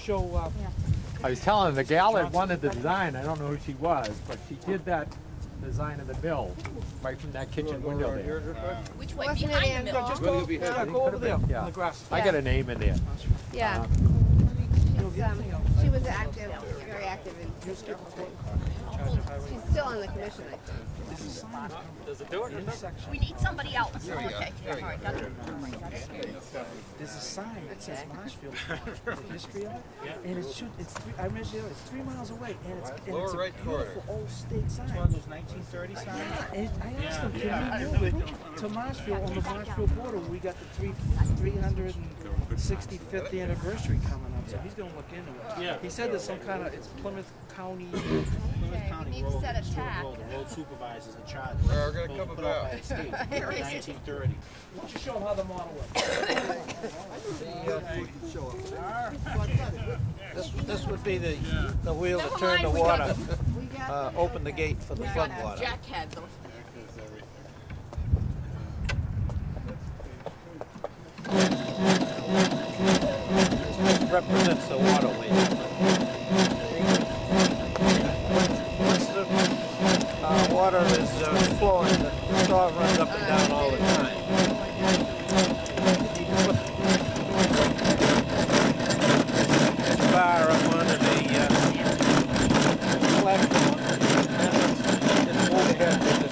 show. I was telling the gal that wanted the design, I don't know who she was, but she did that design of the mill right from that kitchen window there. Which way? Behind the mill? Just go over there Yeah. on the grass. I got a name in there. Yeah. She was active, very active in historical things. She's still on the commission, I think. Does it do it? We need somebody else. Okay. All right, got it. There's a sign that says Marshfield, the history of it, and it's 3 miles away, and it's a beautiful old state sign. One of those 1930 signs. And I asked them, can we move it to Marshfield on the Marshfield border? We got the 365th anniversary coming up, so he's going to look into it. Yeah. He said there's some kind of, it's Plymouth County. We need to set a tag. The road supervisor's in charge. We're going to come about. By the state in 1930. Why don't you show them how the model works? This would be the wheel to turn the water, open the gate for the flood water. Jack had those. Represents the waterway. Once the water is flowing, the straw runs up and down all the time. This bar up under the platform, and it's overhead with this.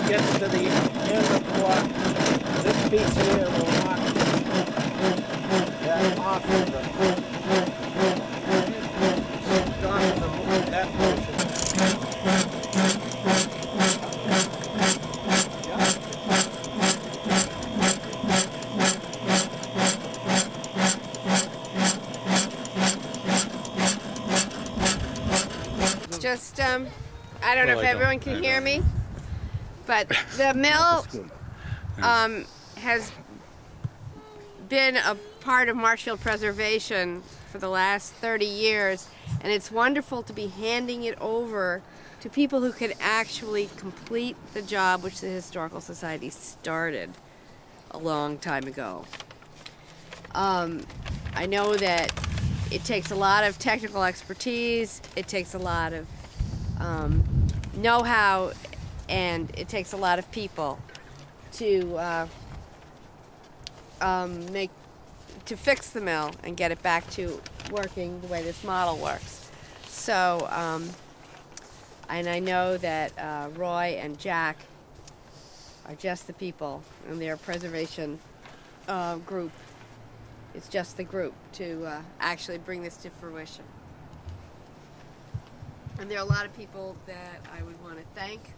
Gets to the end of the block. This piece here will knock that off of that portion. Just, I don't know if everyone can hear me, but the mill has been a part of Marshfield preservation for the last 30 years, and it's wonderful to be handing it over to people who can actually complete the job which the Historical Society started a long time ago. I know that it takes a lot of technical expertise, it takes a lot of know-how, and it takes a lot of people to fix the mill and get it back to working the way this model works. So, and I know that Roy and Jack are just the people, and their preservation group. It's just the group to actually bring this to fruition. And there are a lot of people that I would want to thank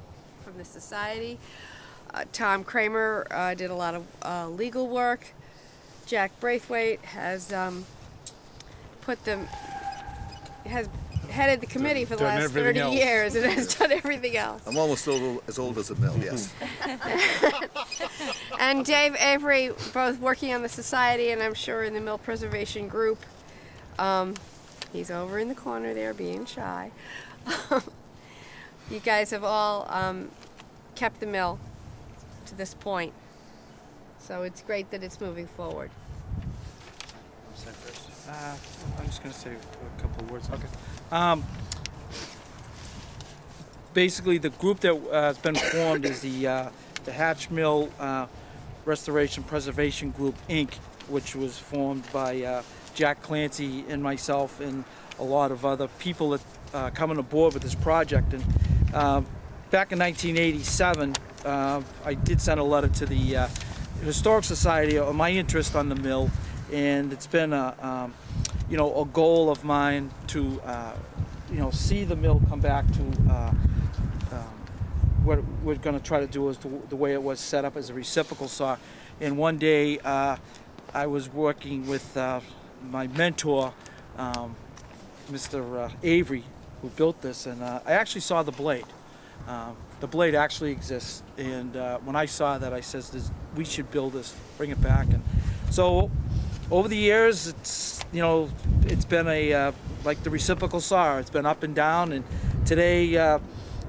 from the Society. Tom Kramer did a lot of legal work. Jack Braithwaite has headed the committee for the last 30 years and has done everything else. I'm almost as old as the mill, yes. And Dave Avery, both working on the Society and I'm sure in the Mill Preservation Group. He's over in the corner there being shy. You guys have all kept the mill to this point. So it's great that it's moving forward. I'm just going to say a couple of words. Okay. Basically, the group that has been formed is the Hatch Mill Restoration Preservation Group, Inc., which was formed by Jack Clancy and myself and a lot of other people that coming aboard with this project. And back in 1987, I did send a letter to the Historic Society on my interest on the mill, and it's been a goal of mine to see the mill come back to what we're going to try to do is the way it was set up as a reciprocal saw. And one day I was working with my mentor, Mr. Avery, who built this, and I actually saw the blade. The blade actually exists, and when I saw that, I says, we should build this, bring it back. And so over the years, it's, you know, it's been a like the reciprocal saw. It's been up and down, and today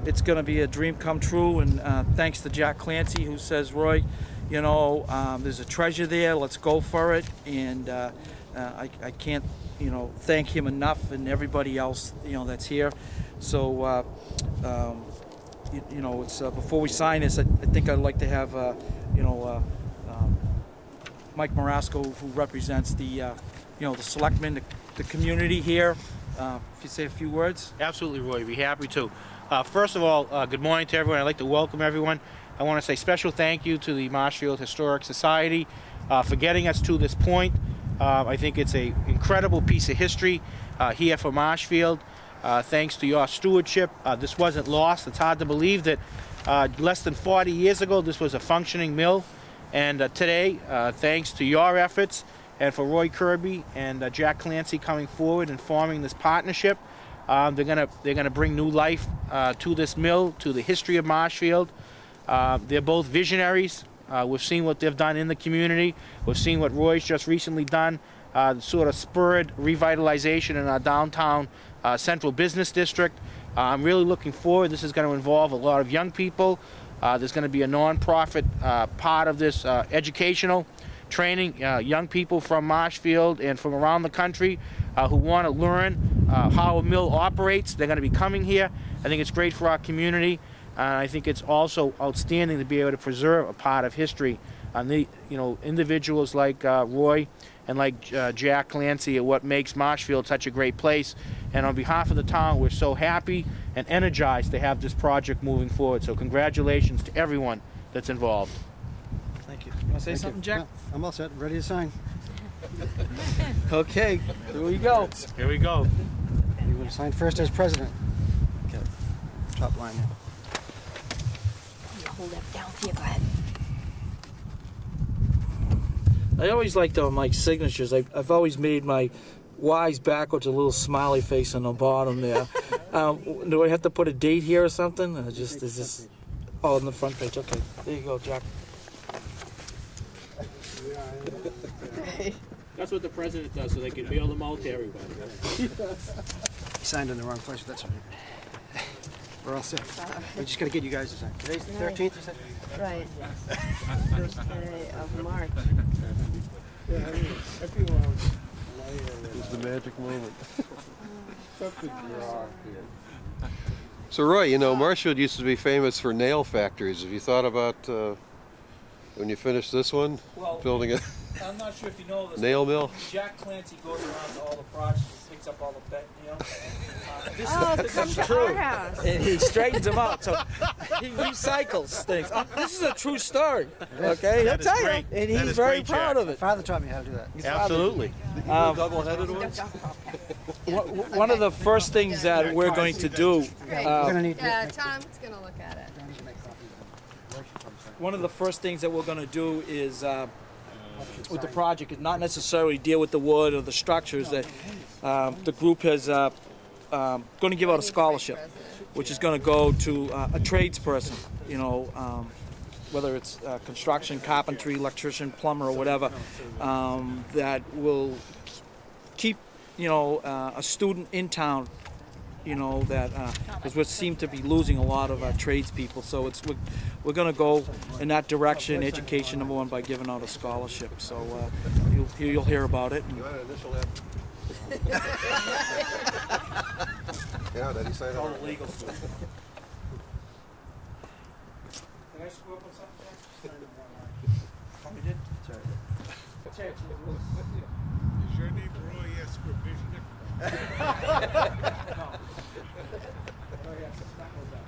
it's going to be a dream come true. And thanks to Jack Clancy, who says, Roy, you know, there's a treasure there. Let's go for it. And I can't, you know, thank him enough, and everybody else, you know, that's here. So you know, it's before we sign this, I think I'd like to have you know, Mike Marasco, who represents the you know, the selectmen, the community here. If you say a few words. Absolutely, Roy. We'd be happy to. First of all, good morning to everyone. I'd like to welcome everyone. I want to say special thank you to the Marshfield Historic Society for getting us to this point. I think it's an incredible piece of history here for Marshfield. Thanks to your stewardship, this wasn't lost. It's hard to believe that less than 40 years ago this was a functioning mill, and today, thanks to your efforts and for Roy Kirby and Jack Clancy coming forward and forming this partnership, they're gonna bring new life to this mill, to the history of Marshfield. They're both visionaries. We've seen what they've done in the community. We've seen what Roy's just recently done, sort of spurred revitalization in our downtown central business district. I'm really looking forward. This is going to involve a lot of young people. There's going to be a non-profit part of this educational training, young people from Marshfield and from around the country who want to learn how a mill operates. They're going to be coming here. I think it's great for our community. I think it's also outstanding to be able to preserve a part of history. You know, individuals like Roy and like Jack Clancy are what makes Marshfield such a great place. And on behalf of the town, we're so happy and energized to have this project moving forward. So congratulations to everyone that's involved. Thank you. You want to say something, Jack? Yeah, I'm all set. Ready to sign. Okay, here we go. Here we go. You want to sign first as president? Okay. Top line now. Hold that down for you. Go ahead. I always liked on my signatures. I've always made my Y's backwards, a little smiley face on the bottom there. Do I have to put a date here or something? Or just is this? Oh, on the front page. Okay, there you go, Jack. That's what the president does, so they can mail them out to everybody. You signed in the wrong place, but that's all right. We're all set. We just got to get you guys to sign. Today's the 13th, you said? Right. First day of March. It's the magic moment. So Roy, you know, Marshfield used to be famous for nail factories. Have you thought about when you finish this one, building a I'm not sure if you know this. nail mill? Jack Clancy goes around to all the projects and picks up all the bent nails. Come to our house. And he straightens them out. So he recycles things. This is a true story. Okay, he'll tell you. And he's very proud of My it. father taught me how to do that. Absolutely. Double-headed ones? One of the first things that we're going to do, We're going to need Tom's going to look at it. one of the first things that we're going to do is with the project is not necessarily deal with the wood or the structures. That the group is going to give out a scholarship, which is going to go to a tradesperson, you know, whether it's construction, carpentry, electrician, plumber, or whatever, that will keep, you know, a student in town, you know, that because we seem to be losing a lot of our tradespeople. So it's we're going to go in that direction, education number one, by giving out a scholarship. So you'll hear about it. You want to initial that? Yeah, did he sign All it? the legal stuff. Did I screw up on something? Probably did. Sorry. Is your name Roy Escobichnik? No. Oh, yes, it's not no doubt.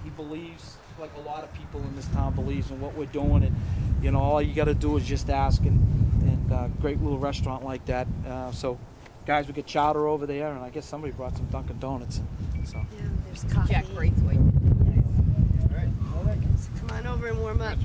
He believes, like a lot of people in this town believes in what we're doing, and you know, all you got to do is just ask, and great little restaurant like that. So guys, we get chowder over there, and I guess somebody brought some Dunkin' Donuts. So Yeah, there's coffee. Jack Braithwaite. All right. So come on over and warm up.